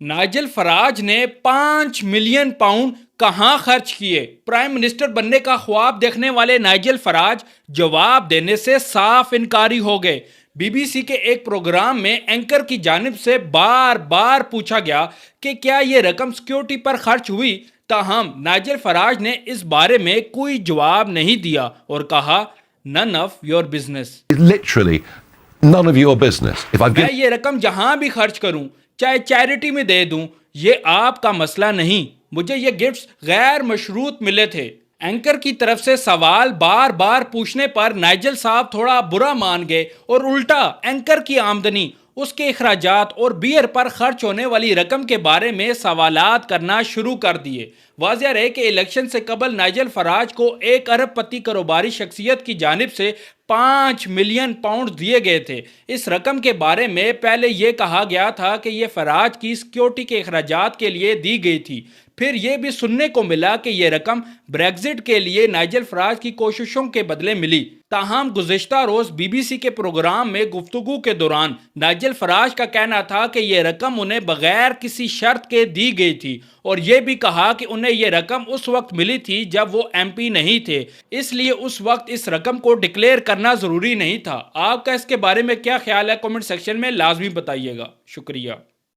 Nigel Faraj نے 5 million pound کہاں خرچ کیے؟ پرائم منسٹر بننے کا خواب دیکھنے والے نائجل فراج جواب دینے سے صاف انکاری ہو گئے۔ بی بی سی کے ایک پروگرام میں اینکر کی جانب سے بار بار پوچھا گیا کہ کیا یہ رقم سیکیورٹی پر خرچ ہوئی، تاہم نائجل فراج نے اس بارے میں کوئی جواب نہیں دیا اور کہا none of your business۔ Literally, none of your business. If I've میں given یہ رقم جہاں بھی خرچ کروں، چاہے چیریٹی میں دے دوں، یہ آپ کا مسئلہ نہیں، مجھے یہ گفٹس غیر مشروط ملے تھے۔ اینکر کی طرف سے سوال بار بار پوچھنے پر نائجل صاحب تھوڑا برا مان گئے اور الٹا اینکر کی آمدنی، اس کے اخراجات اور بیئر پر خرچ ہونے والی رقم کے بارے میں سوالات کرنا شروع کر دیے۔ واضح رہے کہ الیکشن سے قبل نائجل فراج کو 1 ارب پتی کاروباری شخصیت کی جانب سے 5 ملین پاؤنڈ دیے گئے تھے۔ اس رقم کے بارے میں پہلے یہ کہا گیا تھا کہ یہ فراج کی سیکیورٹی کے اخراجات کے لیے دی گئی تھی، پھر یہ بھی سننے کو ملا کہ یہ رقم بریگزٹ کے لیے نائجل فراج کی کوششوں کے بدلے ملی۔ تاہم گزشتہ روز بی بی سی کے پروگرام میں گفتگو کے دوران نائجل فراج کا کہنا تھا کہ یہ رقم انہیں بغیر کسی شرط کے دی گئی تھی، اور یہ بھی کہا کہ انہیں یہ رقم اس وقت ملی تھی جب وہ ایم پی نہیں تھے، اس لیے اس وقت اس رقم کو ڈکلیئر کرنا ضروری نہیں تھا۔ آپ کا اس کے بارے میں کیا خیال ہے؟ کمنٹ سیکشن میں لازمی بتائیے گا۔ شکریہ۔